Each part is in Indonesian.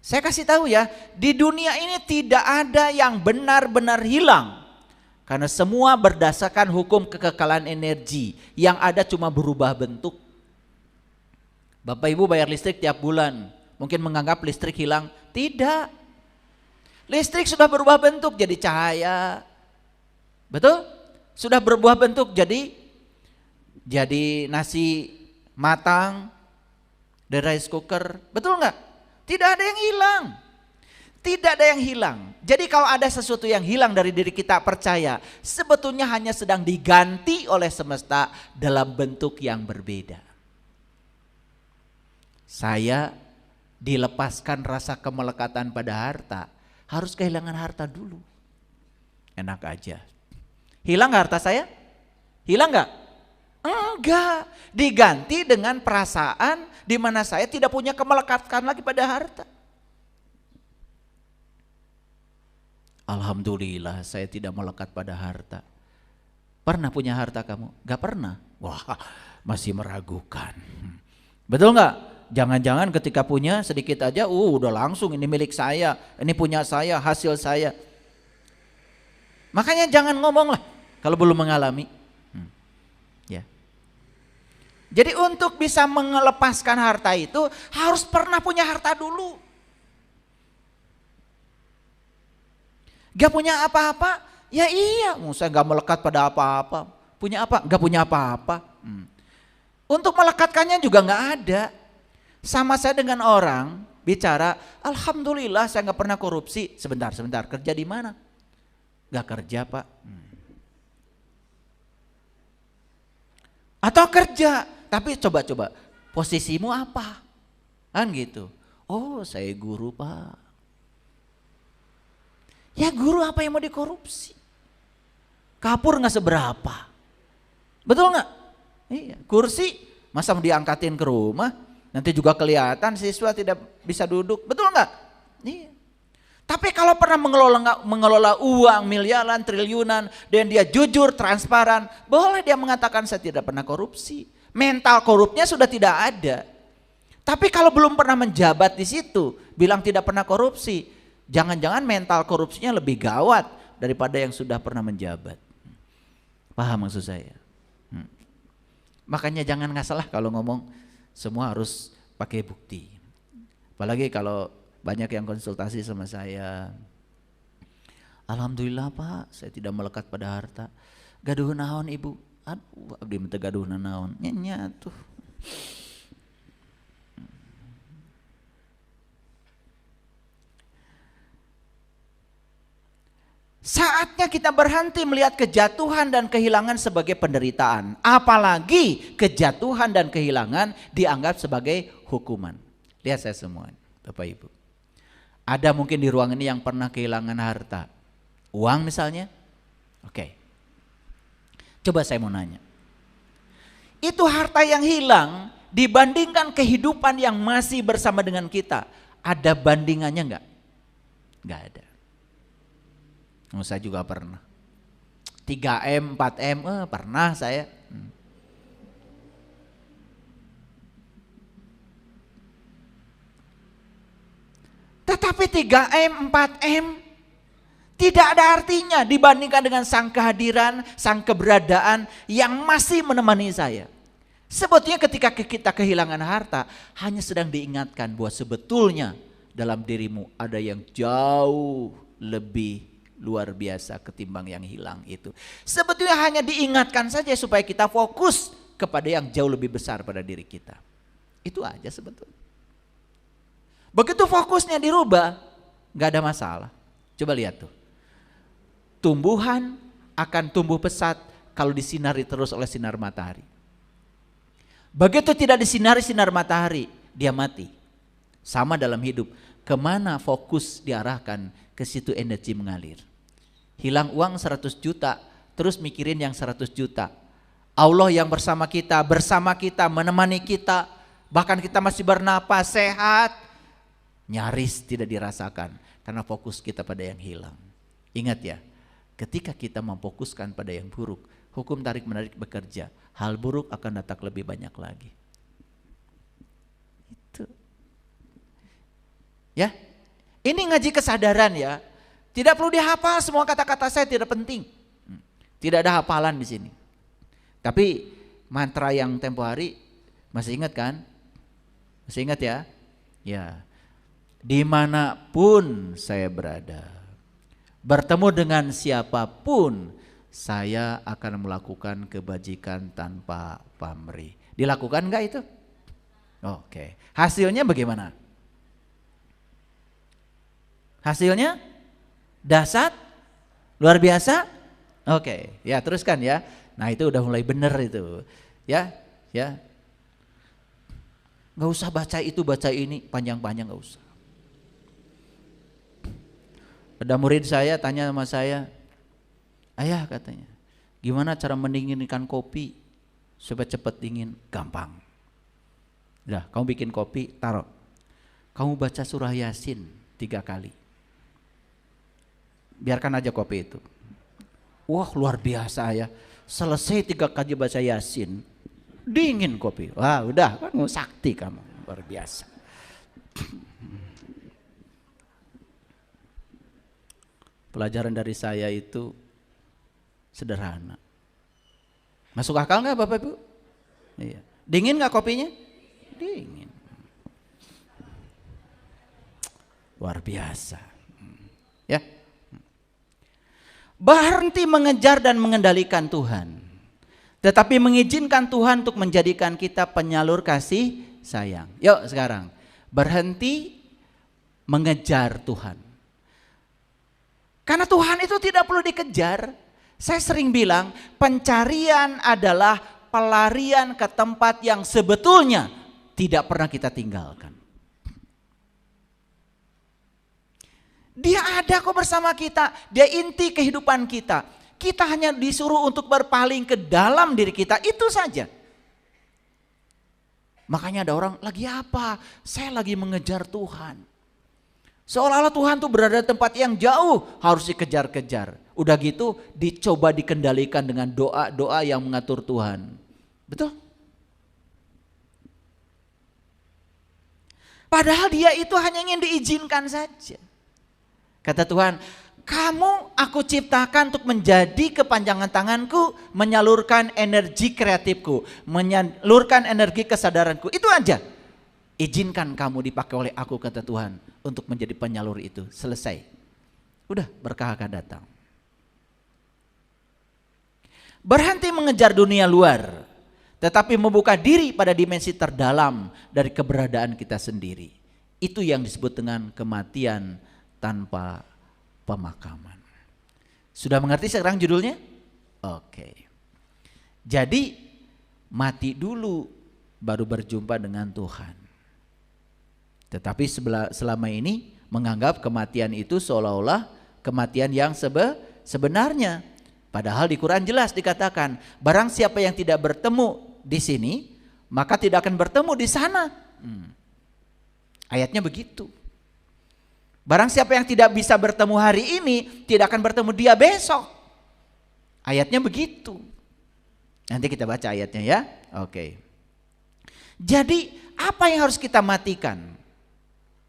Saya kasih tahu ya, di dunia ini tidak ada yang benar-benar hilang. Karena semua berdasarkan hukum kekekalan energi. Yang ada cuma berubah bentuk. Bapak Ibu bayar listrik tiap bulan, mungkin menganggap listrik hilang. Tidak. Listrik sudah berubah bentuk jadi cahaya. Betul? Sudah berubah bentuk jadi nasi matang, the rice cooker. Betul nggak? Tidak ada yang hilang. Tidak ada yang hilang. Jadi kalau ada sesuatu yang hilang dari diri kita, percaya sebetulnya hanya sedang diganti oleh semesta dalam bentuk yang berbeda. Saya dilepaskan rasa kemelekatan pada harta, harus kehilangan harta dulu. Enak aja. Hilang gak harta saya? Hilang gak? Enggak. Diganti dengan perasaan di mana saya tidak punya kemelekatan lagi pada harta. Alhamdulillah saya tidak melekat pada harta. Pernah punya harta kamu? Gak pernah? Wah, masih meragukan. Betul gak? Jangan-jangan ketika punya sedikit aja, udah langsung ini milik saya, ini punya saya, hasil saya. Makanya jangan ngomong lah kalau belum mengalami. Ya. Jadi untuk bisa melepaskan harta itu harus pernah punya harta dulu. Gak punya apa-apa, ya iya, saya gak melekat pada apa-apa. Punya apa? Gak punya apa-apa. Untuk melekatkannya juga gak ada. Sama saya dengan orang bicara, alhamdulillah saya gak pernah korupsi. Sebentar, kerja di mana? Gak kerja Pak. Atau kerja, tapi coba posisimu apa? Kan gitu. Oh saya guru Pak. Ya guru apa yang mau dikorupsi? Kapur gak seberapa. Betul gak? Iya. Kursi masa mau diangkatin ke rumah? Nanti juga kelihatan siswa tidak bisa duduk. Betul gak? Iya. Tapi kalau pernah mengelola uang miliaran, triliunan, dan dia jujur, transparan, boleh dia mengatakan saya tidak pernah korupsi. Mental korupnya sudah tidak ada. Tapi kalau belum pernah menjabat di situ, bilang tidak pernah korupsi, jangan-jangan mental korupsinya lebih gawat daripada yang sudah pernah menjabat. Paham maksud saya? Makanya jangan ngasalah kalau ngomong, semua harus pakai bukti. Apalagi kalau banyak yang konsultasi sama saya. Alhamdulillah Pak, saya tidak melekat pada harta. Gaduh naon Ibu? Aduh, abdi minta gaduh naon. Nya tuh. Saatnya kita berhenti melihat kejatuhan dan kehilangan sebagai penderitaan. Apalagi kejatuhan dan kehilangan dianggap sebagai hukuman. Lihat saya semua, Bapak Ibu. Ada mungkin di ruang ini yang pernah kehilangan harta. Uang misalnya. Oke. Coba saya mau nanya. Itu harta yang hilang dibandingkan kehidupan yang masih bersama dengan kita. Ada bandingannya enggak? Enggak ada. Saya juga pernah 3M, 4M, pernah saya. Tetapi 3M, 4M tidak ada artinya dibandingkan dengan sang kehadiran, sang keberadaan yang masih menemani saya. Sebetulnya ketika kita kehilangan harta, hanya sedang diingatkan bahwa sebetulnya dalam dirimu ada yang jauh lebih luar biasa ketimbang yang hilang itu. Sebetulnya hanya diingatkan saja supaya kita fokus kepada yang jauh lebih besar pada diri kita. Itu aja sebetulnya. Begitu fokusnya dirubah, gak ada masalah. Coba lihat tuh. Tumbuhan akan tumbuh pesat kalau disinari terus oleh sinar matahari. Begitu tidak disinari sinar matahari, dia mati. Sama dalam hidup. Kemana fokus diarahkan, ke situ energi mengalir. Hilang uang 100 juta, terus mikirin yang 100 juta. Allah yang bersama kita, menemani kita, bahkan kita masih bernapas, sehat, nyaris tidak dirasakan karena fokus kita pada yang hilang. Ingat ya, ketika kita memfokuskan pada yang buruk, hukum tarik-menarik bekerja, hal buruk akan datang lebih banyak lagi. Itu. Ya, Ini ngaji kesadaran ya. Tidak perlu dihafal semua kata-kata saya, tidak penting. Tidak ada hafalan di sini. Tapi mantra yang tempo hari masih ingat kan? Masih ingat ya? Ya. Dimanapun saya berada, bertemu dengan siapapun, saya akan melakukan kebajikan tanpa pamrih. Dilakukan enggak itu? Oke. Hasilnya bagaimana? Hasilnya dahsyat, luar biasa. Oke, ya teruskan ya. Nah itu udah mulai bener itu, ya. Gak usah baca itu baca ini panjang-panjang, gak usah. Ada murid saya tanya sama saya, ayah katanya, gimana cara mendinginkan kopi supaya cepat dingin? Gampang. Udah, kamu bikin kopi, taruh. Kamu baca surah Yasin 3 kali. Biarkan aja kopi itu. Wah luar biasa ya. Selesai 3 kali baca Yasin, dingin kopi. Wah udah, kan sakti kamu, luar biasa. Pelajaran dari saya itu sederhana. Masuk akal nggak Bapak Ibu? Iya. Dingin nggak kopinya? Dingin. Luar biasa. Ya. Berhenti mengejar dan mengendalikan Tuhan, tetapi mengizinkan Tuhan untuk menjadikan kita penyalur kasih sayang. Yuk sekarang berhenti mengejar Tuhan. Karena Tuhan itu tidak perlu dikejar. Saya sering bilang pencarian adalah pelarian ke tempat yang sebetulnya tidak pernah kita tinggalkan. Dia ada kok bersama kita, dia inti kehidupan kita. Kita hanya disuruh untuk berpaling ke dalam diri kita, itu saja. Makanya ada orang, lagi apa? Saya lagi mengejar Tuhan. Seolah-olah Tuhan tuh berada di tempat yang jauh, harus dikejar-kejar. Udah gitu dicoba dikendalikan dengan doa-doa yang mengatur Tuhan. Betul? Padahal dia itu hanya ingin diizinkan saja. Kata Tuhan, kamu aku ciptakan untuk menjadi kepanjangan tanganku, menyalurkan energi kreatifku, menyalurkan energi kesadaranku. Itu aja. Izinkan kamu dipakai oleh aku, kata Tuhan, untuk menjadi penyalur itu. Selesai. Udah, berkah akan datang. Berhenti mengejar dunia luar, tetapi membuka diri pada dimensi terdalam dari keberadaan kita sendiri. Itu yang disebut dengan kematian tanpa pemakaman. Sudah mengerti sekarang judulnya? Oke. Jadi mati dulu baru berjumpa dengan Tuhan. Tetapi selama ini menganggap kematian itu seolah-olah kematian yang sebenarnya. Padahal di Quran jelas dikatakan, barang siapa yang tidak bertemu di sini, maka tidak akan bertemu di sana. Ayatnya begitu. Barang siapa yang tidak bisa bertemu hari ini, tidak akan bertemu dia besok. Ayatnya begitu. Nanti kita baca ayatnya ya. Oke. Jadi apa yang harus kita matikan?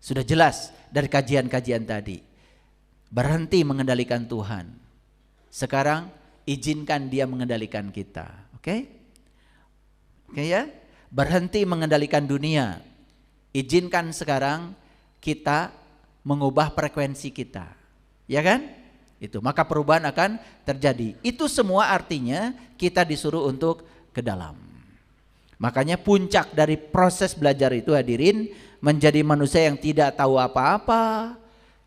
Sudah jelas dari kajian-kajian tadi. Berhenti mengendalikan Tuhan. Sekarang izinkan dia mengendalikan kita. Oke? Oke ya? Berhenti mengendalikan dunia. Izinkan sekarang kita mengubah frekuensi kita. Ya kan? Itu, maka perubahan akan terjadi. Itu semua artinya kita disuruh untuk ke dalam. Makanya puncak dari proses belajar itu hadirin, menjadi manusia yang tidak tahu apa-apa,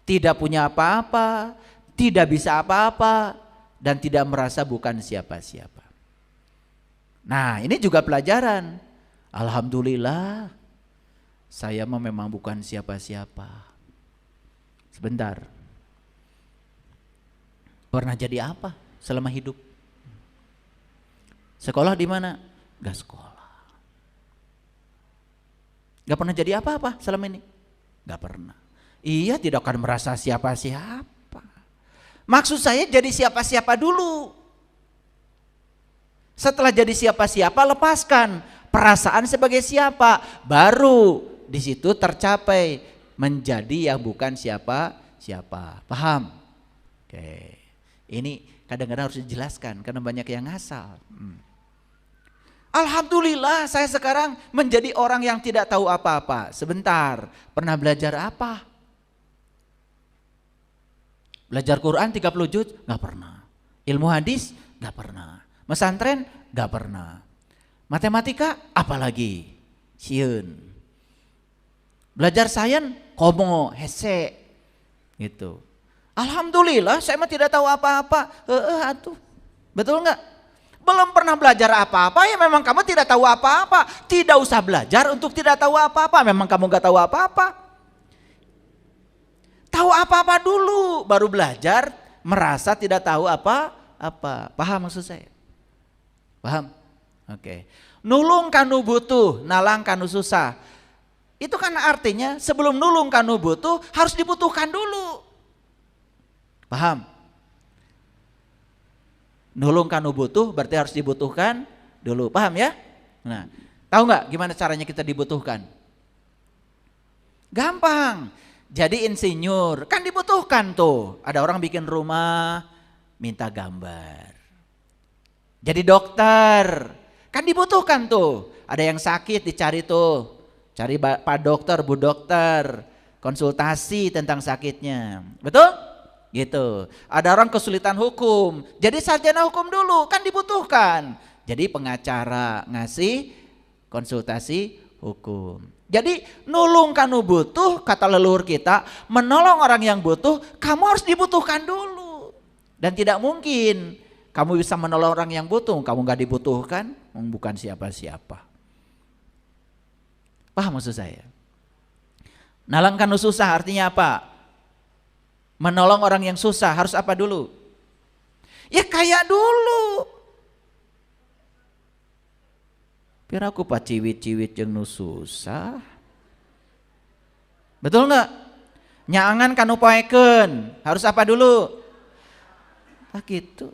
tidak punya apa-apa, tidak bisa apa-apa, dan tidak merasa bukan siapa-siapa. Nah ini juga pelajaran. Alhamdulillah saya memang bukan siapa-siapa. Sebentar. Pernah jadi apa selama hidup? Sekolah di mana? Gak sekolah. Gak pernah jadi apa-apa selama ini? Gak pernah. Iya, tidak akan merasa siapa-siapa. Maksud saya jadi siapa-siapa dulu. Setelah jadi siapa-siapa, lepaskan perasaan sebagai siapa. Baru di situ tercapai menjadi yang bukan siapa-siapa. Paham? Oke. Ini kadang-kadang harus dijelaskan karena banyak yang ngasal. Alhamdulillah saya sekarang menjadi orang yang tidak tahu apa-apa. Sebentar, pernah belajar apa? Belajar Quran 30 juz? Gak pernah. Ilmu hadis? Gak pernah. Mesantren? Gak pernah. Matematika? Apalagi? Sieun. Belajar sains? Komo, hese. Gitu. Alhamdulillah saya mah tidak tahu apa-apa. Atuh. Betul gak? Belum pernah belajar apa-apa, ya memang kamu tidak tahu apa-apa. Tidak usah belajar untuk tidak tahu apa-apa. Memang kamu gak tahu apa-apa. Tahu apa-apa dulu, baru belajar merasa tidak tahu apa-apa. Paham maksud saya? Paham? Oke. Nulung kanu butuh, nalang kanu susah. Itu kan artinya sebelum nulung kanu butuh harus dibutuhkan dulu. Paham? Nulung kanu butuh berarti harus dibutuhkan dulu. Paham ya? Nah, tahu nggak gimana caranya kita dibutuhkan? Gampang. Jadi insinyur kan dibutuhkan tuh. Ada orang bikin rumah minta gambar. Jadi dokter kan dibutuhkan tuh. Ada yang sakit dicari tuh. Cari Pak Dokter, Bu Dokter. Konsultasi tentang sakitnya. Betul? Gitu. Ada orang kesulitan hukum. Jadi sarjana hukum dulu kan dibutuhkan. Jadi pengacara ngasih konsultasi hukum. Jadi nulung kanu butuh, kata leluhur kita, menolong orang yang butuh, kamu harus dibutuhkan dulu. Dan tidak mungkin kamu bisa menolong orang yang butuh, kamu gak dibutuhkan, bukan siapa-siapa. Paham maksud saya? Nalang kanu susah artinya apa? Menolong orang yang susah harus apa dulu? Ya kayak dulu. Biar aku paciwit-ciwit yang nu susah. Betul nggak? Nyaangan kanu poeken harus apa dulu? Nah gitu.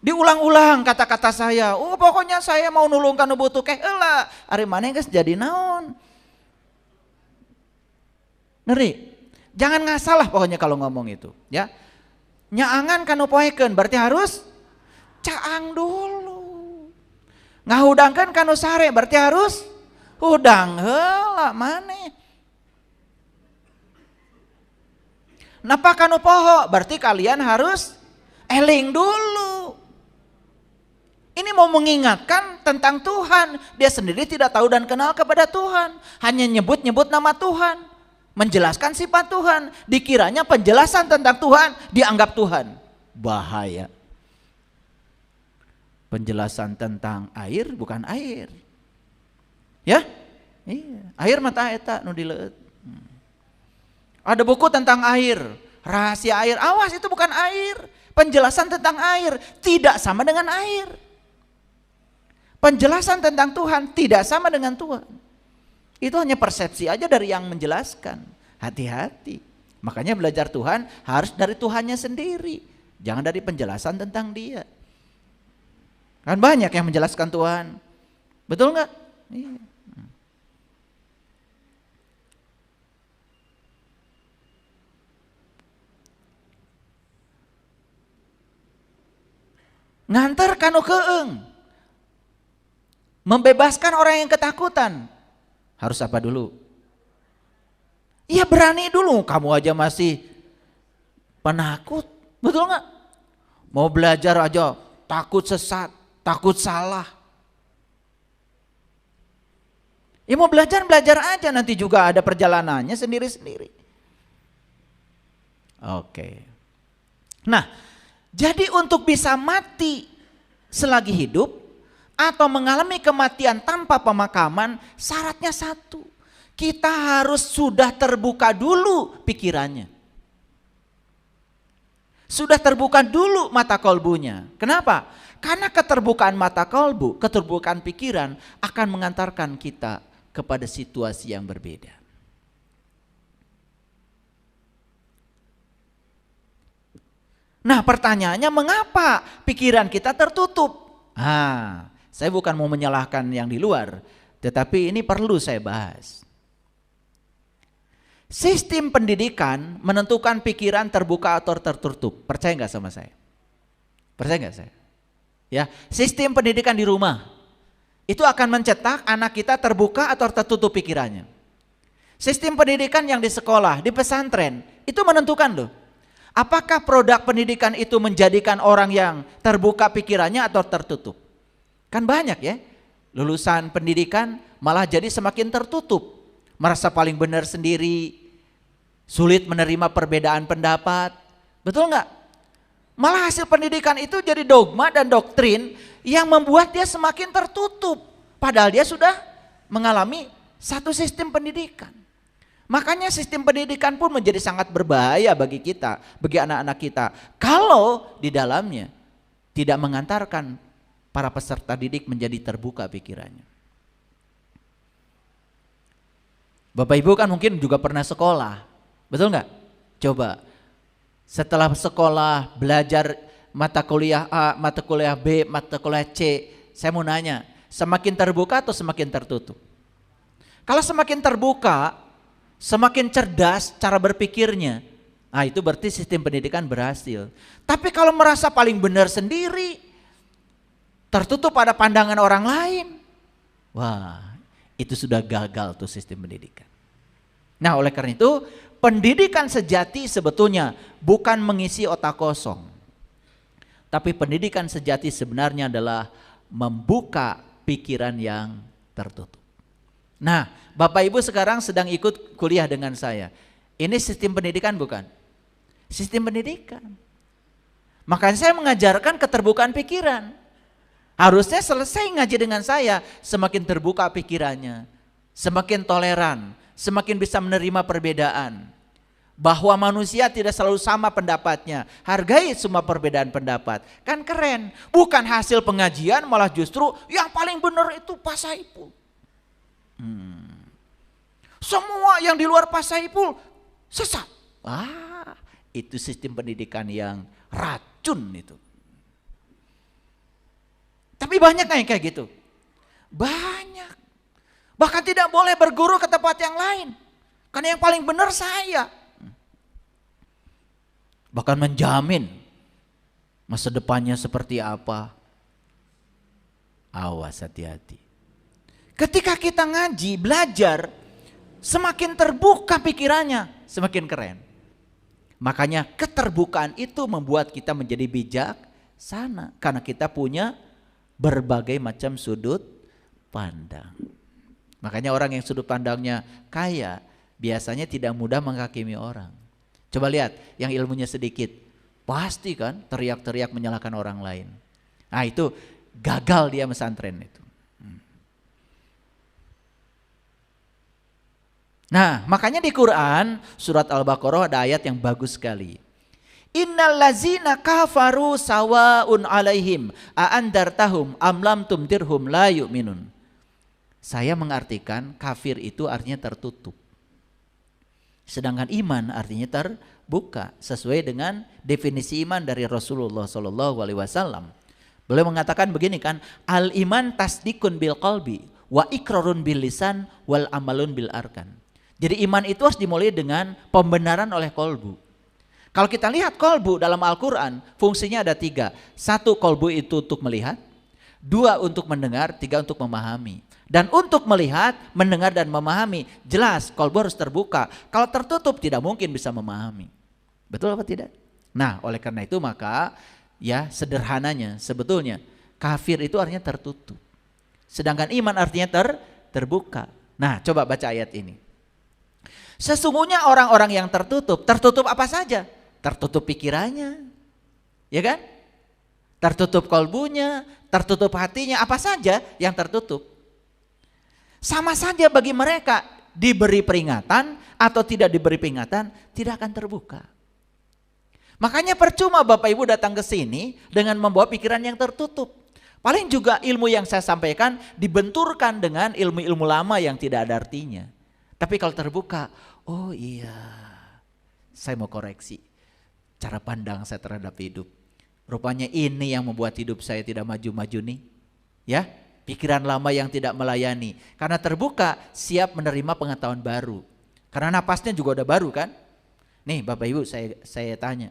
Diulang-ulang kata-kata saya. Oh pokoknya saya mau nulung kanu butuh heula. Ari maneh geus jadi naon? Ngeri. Jangan ngasal lah pokoknya kalau ngomong itu, ya. Nyaangan kanu poeken berarti harus caang dulu. Ngahudangkan kanu sare berarti harus hudang heula maneh. Napa kanu poho berarti kalian harus eling dulu. Ini mau mengingatkan tentang Tuhan. Dia sendiri tidak tahu dan kenal kepada Tuhan. Hanya nyebut-nyebut nama Tuhan. Menjelaskan sifat Tuhan. Dikiranya penjelasan tentang Tuhan dianggap Tuhan. Bahaya. Penjelasan tentang air bukan air. Ya? Iya. Air mata eta nu dileut. Ada buku tentang air. Rahasia air. Awas itu bukan air. Penjelasan tentang air tidak sama dengan air. Penjelasan tentang Tuhan tidak sama dengan Tuhan. Itu hanya persepsi aja dari yang menjelaskan. Hati-hati. Makanya belajar Tuhan harus dari Tuhannya sendiri. Jangan dari penjelasan tentang Dia. Kan banyak yang menjelaskan Tuhan. Betul nggak? Iya. Ngantar kanu keeng. Membebaskan orang yang ketakutan. Harus apa dulu? Ya berani dulu, kamu aja masih penakut. Betul gak? Mau belajar aja takut sesat, takut salah. Ya mau belajar aja, nanti juga ada perjalanannya sendiri-sendiri. Oke. Nah, jadi untuk bisa mati selagi hidup, atau mengalami kematian tanpa pemakaman, syaratnya satu. Kita harus sudah terbuka dulu pikirannya. Sudah terbuka dulu mata kolbunya. Kenapa? Karena keterbukaan mata kolbu, keterbukaan pikiran akan mengantarkan kita kepada situasi yang berbeda. Nah pertanyaannya, mengapa pikiran kita tertutup? Saya bukan mau menyalahkan yang di luar, tetapi ini perlu saya bahas. Sistem pendidikan menentukan pikiran terbuka atau tertutup. Percaya nggak sama saya? Percaya nggak saya? Ya, sistem pendidikan di rumah itu akan mencetak anak kita terbuka atau tertutup pikirannya. Sistem pendidikan yang di sekolah, di pesantren itu menentukan loh. Apakah produk pendidikan itu menjadikan orang yang terbuka pikirannya atau tertutup? Kan banyak ya, lulusan pendidikan malah jadi semakin tertutup, merasa paling benar sendiri, sulit menerima perbedaan pendapat, betul nggak? Malah hasil pendidikan itu jadi dogma dan doktrin yang membuat dia semakin tertutup, padahal dia sudah mengalami satu sistem pendidikan. Makanya sistem pendidikan pun menjadi sangat berbahaya bagi kita, bagi anak-anak kita, kalau di dalamnya tidak mengantarkan para peserta didik menjadi terbuka pikirannya. Bapak Ibu kan mungkin juga pernah sekolah, betul nggak? Coba setelah sekolah belajar mata kuliah A, mata kuliah B, mata kuliah C, saya mau nanya, semakin terbuka atau semakin tertutup? Kalau semakin terbuka, semakin cerdas cara berpikirnya, nah itu berarti sistem pendidikan berhasil. Tapi kalau merasa paling benar sendiri, tertutup pada pandangan orang lain, wah itu sudah gagal tuh sistem pendidikan. Nah oleh karena itu pendidikan sejati sebetulnya bukan mengisi otak kosong. Tapi pendidikan sejati sebenarnya adalah membuka pikiran yang tertutup. Nah Bapak Ibu sekarang sedang ikut kuliah dengan saya. Ini sistem pendidikan bukan? Sistem pendidikan. Makanya saya mengajarkan keterbukaan pikiran. Harusnya selesai ngaji dengan saya, semakin terbuka pikirannya, semakin toleran, semakin bisa menerima perbedaan. Bahwa manusia tidak selalu sama pendapatnya, hargai semua perbedaan pendapat. Kan keren, bukan hasil pengajian malah justru yang paling benar itu Pak Saipul. Semua yang di luar Pak Saipul sesat. Itu sistem pendidikan yang racun itu. Tapi banyak yang kayak gitu. Banyak. Bahkan tidak boleh berguru ke tempat yang lain. Karena yang paling benar saya. Bahkan menjamin masa depannya seperti apa. Awas, hati-hati. Ketika kita ngaji, belajar, semakin terbuka pikirannya, semakin keren. Makanya keterbukaan itu membuat kita menjadi bijaksana. Karena kita punya berbagai macam sudut pandang. Makanya orang yang sudut pandangnya kaya biasanya tidak mudah menghakimi orang. Coba lihat yang ilmunya sedikit, pasti kan teriak-teriak menyalahkan orang lain. Nah itu gagal dia pesantren itu. Nah makanya di Quran surat Al-Baqarah ada ayat yang bagus sekali. Innal lazina kafaru sawaun alaihim aandartahum am lam tumtirhum la yu'minun. Saya mengartikan kafir itu artinya tertutup. Sedangkan iman artinya terbuka sesuai dengan definisi iman dari Rasulullah SAW. Beliau mengatakan begini kan, al iman tasdikun bil qalbi wa ikrarun bil lisan wal amalun bil arkan. Jadi iman itu harus dimulai dengan pembenaran oleh kolbu. Kalau kita lihat kolbu dalam Al-Quran fungsinya ada 3. 1 kolbu itu untuk melihat, 2 untuk mendengar, 3 untuk memahami. Dan untuk melihat, mendengar dan memahami jelas kolbu harus terbuka. Kalau tertutup tidak mungkin bisa memahami. Betul apa tidak? Nah oleh karena itu maka ya sederhananya sebetulnya kafir itu artinya tertutup. Sedangkan iman artinya terbuka. Nah coba baca ayat ini. Sesungguhnya orang-orang yang tertutup apa saja? Tertutup pikirannya, ya kan? Tertutup kolbunya, tertutup hatinya, apa saja yang tertutup. Sama saja bagi mereka diberi peringatan atau tidak diberi peringatan tidak akan terbuka. Makanya percuma Bapak Ibu datang ke sini dengan membawa pikiran yang tertutup. Paling juga ilmu yang saya sampaikan dibenturkan dengan ilmu-ilmu lama yang tidak ada artinya. Tapi kalau terbuka, oh iya, saya mau koreksi cara pandang saya terhadap hidup. Rupanya ini yang membuat hidup saya tidak maju-maju nih. Ya, pikiran lama yang tidak melayani. Karena terbuka, siap menerima pengetahuan baru. Karena napasnya juga udah baru kan. Nih Bapak Ibu saya tanya,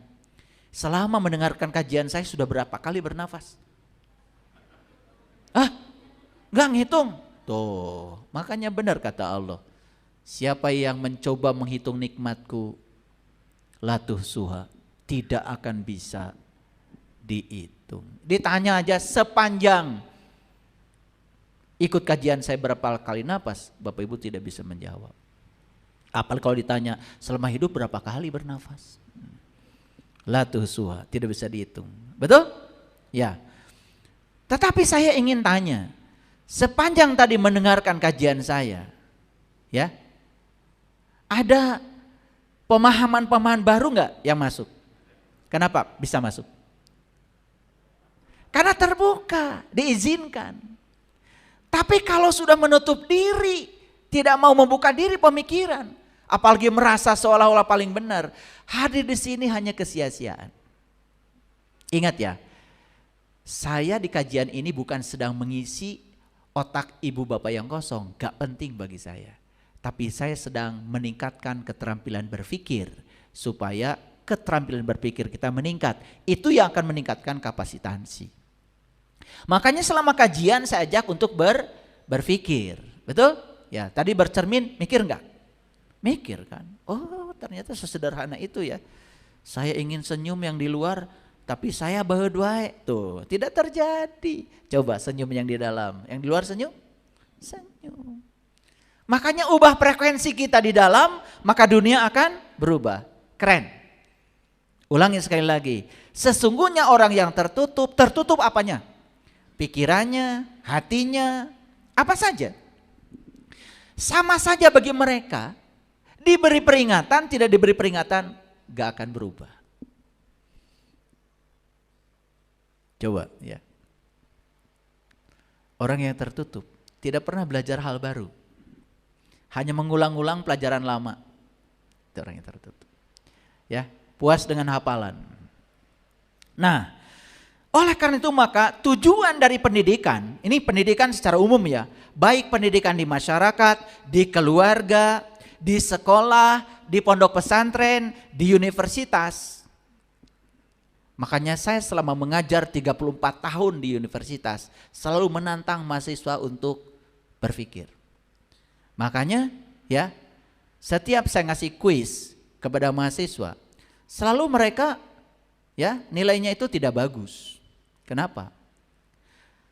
selama mendengarkan kajian saya sudah berapa kali bernafas? Nggak ngitung. Tuh, makanya benar kata Allah. Siapa yang mencoba menghitung nikmatku, latuh suha, tidak akan bisa dihitung. Ditanya aja sepanjang ikut kajian saya berapa kali nafas, Bapak Ibu tidak bisa menjawab. Apalagi kalau ditanya selama hidup berapa kali bernafas. Latuh suha, tidak bisa dihitung. Betul? Ya. Tetapi saya ingin tanya, sepanjang tadi mendengarkan kajian saya, ya, ada pemahaman-pemahaman baru nggak yang masuk? Kenapa bisa masuk? Karena terbuka, diizinkan. Tapi kalau sudah menutup diri, tidak mau membuka diri pemikiran, apalagi merasa seolah-olah paling benar, hadir di sini hanya kesia-siaan. Ingat ya, saya di kajian ini bukan sedang mengisi otak ibu bapak yang kosong, gak penting bagi saya. Tapi saya sedang meningkatkan keterampilan berpikir, supaya keterampilan berpikir kita meningkat. Itu yang akan meningkatkan kapasitansi. Makanya selama kajian saya ajak untuk berpikir, betul? Ya, tadi bercermin, mikir enggak? Mikir kan? Oh, ternyata sesederhana itu ya. Saya ingin senyum yang di luar, tapi saya berdua tuh tidak terjadi. Coba senyum yang di dalam, yang di luar senyum, senyum. Makanya ubah frekuensi kita di dalam, maka dunia akan berubah. Keren. Ulangi sekali lagi. Sesungguhnya orang yang tertutup apanya? Pikirannya, hatinya, apa saja. Sama saja bagi mereka, diberi peringatan, tidak diberi peringatan, gak akan berubah. Coba ya. Orang yang tertutup tidak pernah belajar hal baru. Hanya mengulang-ulang pelajaran lama. Itu orang yang tertutup. Ya, puas dengan hafalan. Nah, oleh karena itu maka tujuan dari pendidikan, ini pendidikan secara umum ya, baik pendidikan di masyarakat, di keluarga, di sekolah, di pondok pesantren, di universitas. Makanya saya selama mengajar 34 tahun di universitas selalu menantang mahasiswa untuk berpikir. Makanya ya, setiap saya ngasih kuis kepada mahasiswa, selalu mereka ya nilainya itu tidak bagus. Kenapa?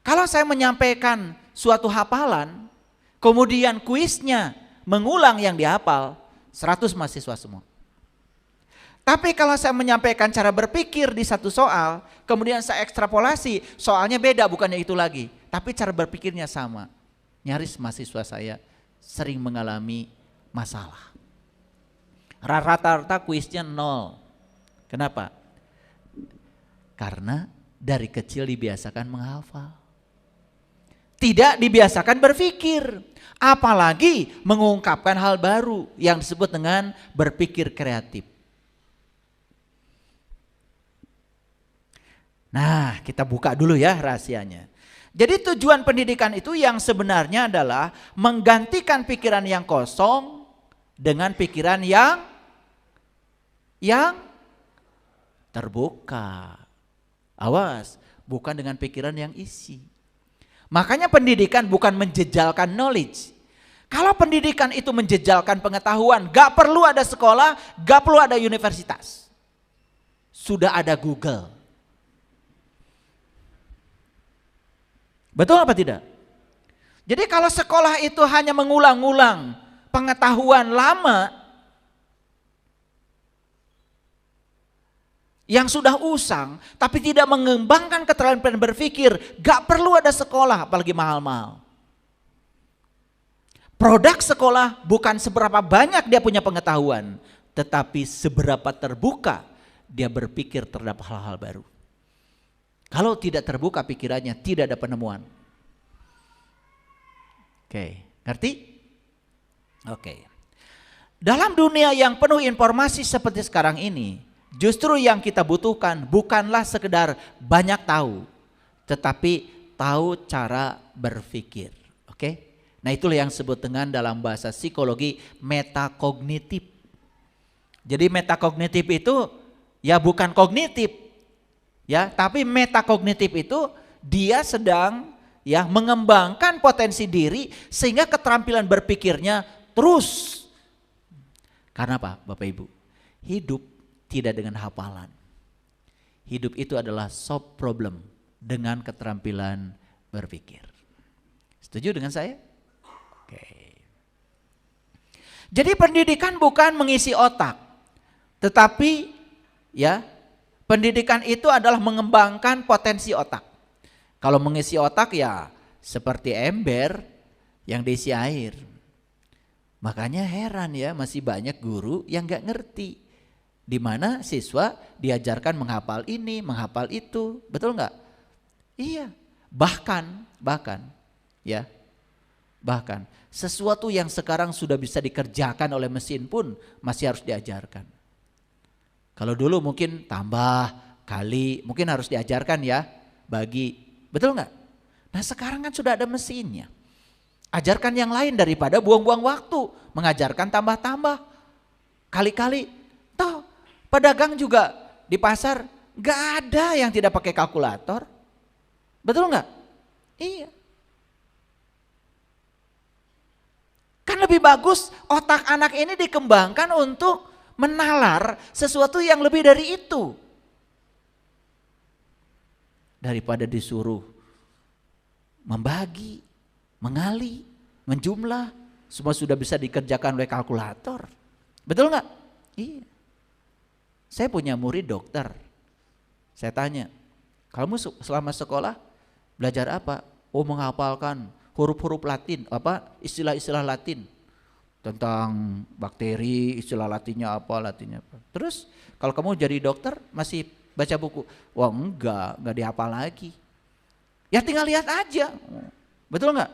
Kalau saya menyampaikan suatu hafalan, kemudian kuisnya mengulang yang dihafal, 100 mahasiswa semua. Tapi kalau saya menyampaikan cara berpikir di satu soal, kemudian saya ekstrapolasi, soalnya beda, bukannya itu lagi, tapi cara berpikirnya sama. Nyaris mahasiswa saya sering mengalami masalah. Rata-rata kuisnya 0. Kenapa? Karena dari kecil dibiasakan menghafal. Tidak dibiasakan berpikir. Apalagi mengungkapkan hal baru yang disebut dengan berpikir kreatif. Nah, kita buka dulu ya rahasianya. Jadi tujuan pendidikan itu yang sebenarnya adalah menggantikan pikiran yang kosong dengan pikiran yang terbuka. Awas, bukan dengan pikiran yang isi. Makanya pendidikan bukan menjejalkan knowledge. Kalau pendidikan itu menjejalkan pengetahuan, gak perlu ada sekolah, gak perlu ada universitas. Sudah ada Google. Betul apa tidak? Jadi kalau sekolah itu hanya mengulang-ulang pengetahuan lama yang sudah usang, tapi tidak mengembangkan keterampilan berpikir, gak perlu ada sekolah, apalagi mahal-mahal. Produk sekolah bukan seberapa banyak dia punya pengetahuan, tetapi seberapa terbuka dia berpikir terhadap hal-hal baru. Kalau tidak terbuka pikirannya, tidak ada penemuan. Oke, ngerti? Oke. Dalam dunia yang penuh informasi seperti sekarang ini, justru yang kita butuhkan bukanlah sekedar banyak tahu, tetapi tahu cara berpikir. Oke? Nah itulah yang disebut dengan dalam bahasa psikologi metakognitif. Jadi metakognitif itu ya bukan kognitif ya, tapi metakognitif itu dia sedang ya mengembangkan potensi diri sehingga keterampilan berpikirnya terus. Karena apa Bapak Ibu? Hidup tidak dengan hafalan. Hidup itu adalah solve problem dengan keterampilan berpikir. Setuju dengan saya? Oke. Jadi pendidikan bukan mengisi otak, tetapi ya pendidikan itu adalah mengembangkan potensi otak. Kalau mengisi otak ya seperti ember yang diisi air. Makanya heran ya masih banyak guru yang gak ngerti. Di mana siswa diajarkan menghafal ini, menghafal itu, betul nggak? Iya, bahkan sesuatu yang sekarang sudah bisa dikerjakan oleh mesin pun masih harus diajarkan. Kalau dulu mungkin tambah, kali, mungkin harus diajarkan ya, bagi, betul nggak? Nah sekarang kan sudah ada mesinnya. Ajarkan yang lain daripada buang-buang waktu, mengajarkan tambah-tambah, kali-kali. Toh pedagang juga di pasar gak ada yang tidak pakai kalkulator. Betul nggak? Iya. Kan lebih bagus otak anak ini dikembangkan untuk menalar sesuatu yang lebih dari itu. Daripada disuruh membagi, mengali, menjumlah, semua sudah bisa dikerjakan oleh kalkulator. Betul nggak? Iya. Saya punya murid dokter. Saya tanya, kamu selama sekolah belajar apa? Oh menghafalkan huruf-huruf Latin, apa istilah-istilah Latin. Tentang bakteri, istilah latinnya apa. Terus kalau kamu jadi dokter masih baca buku? Wah enggak dihafal lagi. Ya tinggal lihat aja. Betul nggak?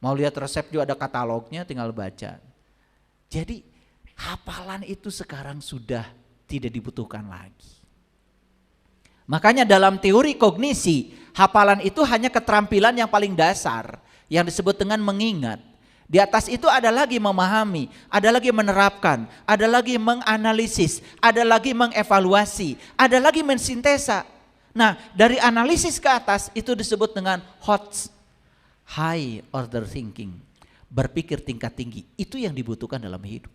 Mau lihat resep juga ada katalognya, tinggal baca. Jadi hafalan itu sekarang sudah tidak dibutuhkan lagi. Makanya dalam teori kognisi, hafalan itu hanya keterampilan yang paling dasar yang disebut dengan mengingat. Di atas itu ada lagi memahami, ada lagi menerapkan, ada lagi menganalisis, ada lagi mengevaluasi, ada lagi mensintesa. Nah, dari analisis ke atas itu disebut dengan high order thinking. Berpikir tingkat tinggi, itu yang dibutuhkan dalam hidup.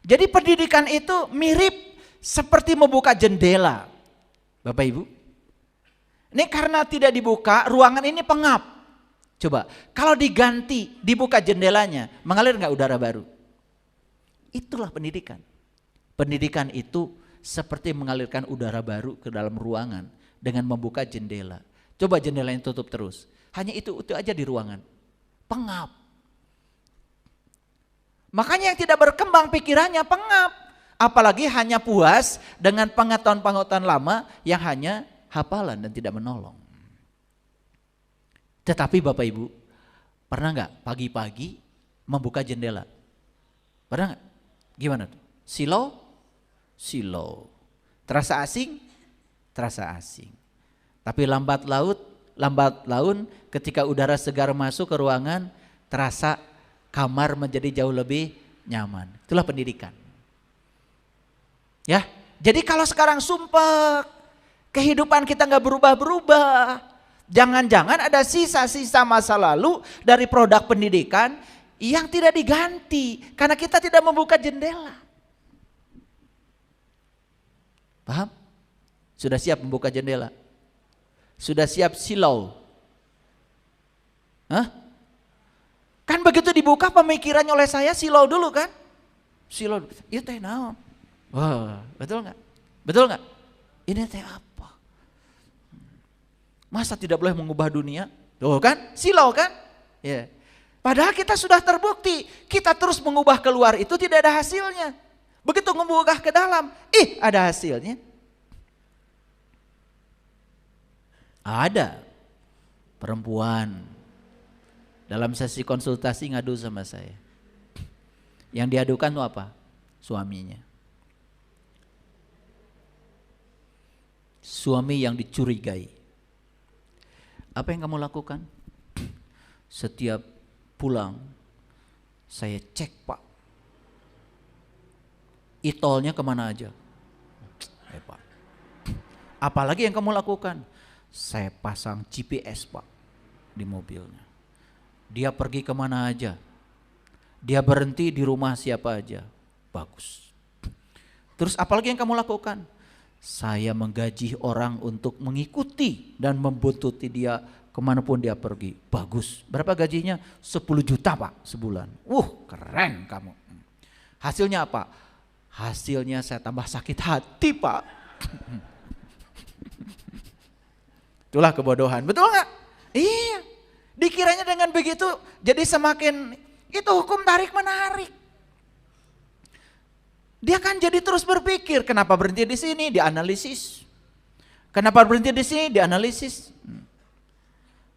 Jadi pendidikan itu mirip seperti membuka jendela. Bapak Ibu. Ini karena tidak dibuka, ruangan ini pengap. Coba, kalau diganti, dibuka jendelanya, mengalir nggak udara baru? Itulah pendidikan. Pendidikan itu seperti mengalirkan udara baru ke dalam ruangan dengan membuka jendela. Coba jendelanya tutup terus. Hanya itu aja di ruangan. Pengap. Makanya yang tidak berkembang pikirannya pengap. Apalagi hanya puas dengan pengetahuan-pengetahuan lama yang hanya hafalan dan tidak menolong. Tetapi Bapak Ibu, pernah nggak pagi-pagi membuka jendela? Pernah nggak? Gimana tuh? Silau. Terasa asing? Terasa asing. Tapi lambat laun ketika udara segar masuk ke ruangan, terasa kamar menjadi jauh lebih nyaman. Itulah pendidikan. Ya, jadi kalau sekarang sumpek, kehidupan kita nggak berubah-berubah. Jangan-jangan ada sisa-sisa masa lalu dari produk pendidikan yang tidak diganti karena kita tidak membuka jendela. Paham? Sudah siap membuka jendela? Sudah siap silau? Hah? Kan begitu dibuka pemikirannya oleh saya silau dulu kan? Silau, iya teh naon? Wah, betul nggak? Betul nggak? Ini teh apa? Masa tidak boleh mengubah dunia? Tuh kan? Silau kan? Ya. Padahal kita sudah terbukti, kita terus mengubah keluar itu tidak ada hasilnya. Begitu membuka ke dalam, ada hasilnya. Ada perempuan dalam sesi konsultasi ngadu sama saya. Yang diadukan itu apa? Suaminya. Suami yang dicurigai. Apa yang kamu lakukan? Setiap pulang saya cek Pak, e-tolnya kemana aja. Pak. Apalagi yang kamu lakukan? Saya pasang GPS Pak di mobilnya. Dia pergi kemana aja, dia berhenti di rumah siapa aja. Bagus. Terus apalagi yang kamu lakukan? Saya menggaji orang untuk mengikuti dan membuntuti dia kemanapun dia pergi. Bagus. Berapa gajinya? 10 juta Pak sebulan. Keren kamu. Hasilnya apa? Hasilnya saya tambah sakit hati Pak. Itulah kebodohan. Betul gak? Iya. Dikiranya dengan begitu jadi semakin itu hukum tarik menarik. Dia kan jadi terus berpikir, kenapa berhenti di sini? Dianalisis. Kenapa berhenti di sini? Dianalisis.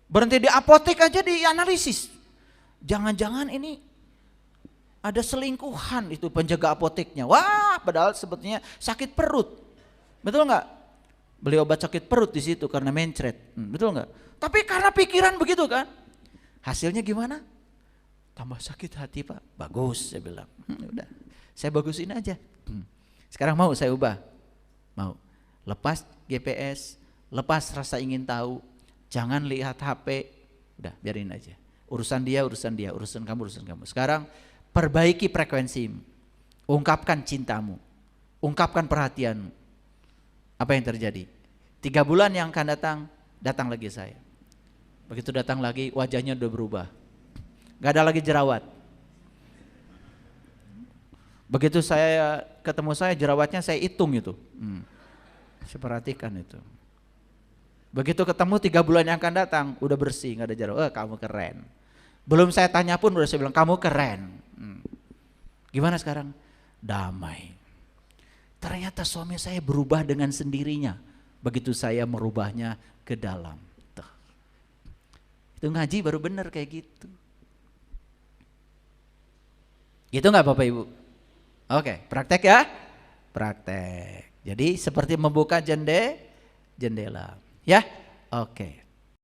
Berhenti di apotek aja dianalisis. Jangan-jangan ini ada selingkuhan itu penjaga apoteknya. Wah, padahal sebetulnya sakit perut. Betul nggak? Beli obat sakit perut di situ karena mencret. Betul nggak? Tapi karena pikiran begitu kan. Hasilnya gimana? Tambah sakit hati Pak. Bagus saya bilang. Udah. Saya bagusin aja. Sekarang mau saya ubah. Mau. Lepas GPS, lepas rasa ingin tahu. Jangan lihat HP. Udah, biarin aja. Urusan dia, urusan kamu. Sekarang perbaiki frekuensimu. Ungkapkan cintamu. Ungkapkan perhatianmu. Apa yang terjadi? 3 bulan yang akan datang lagi saya. Begitu datang lagi, wajahnya udah berubah. Gak ada lagi jerawat. Begitu saya ketemu jerawatnya saya hitung itu. Saya perhatikan itu. Begitu ketemu 3 bulan yang akan datang, udah bersih, gak ada jerawat. Kamu keren. Belum saya tanya pun udah saya bilang kamu keren. Gimana sekarang? Damai. Ternyata suami saya berubah dengan sendirinya. Begitu saya merubahnya ke dalam. Tuh. Itu ngaji baru bener kayak gitu. Gitu gak Bapak Ibu? Oke, praktek ya? Praktek. Jadi seperti membuka jendela. Ya? Oke.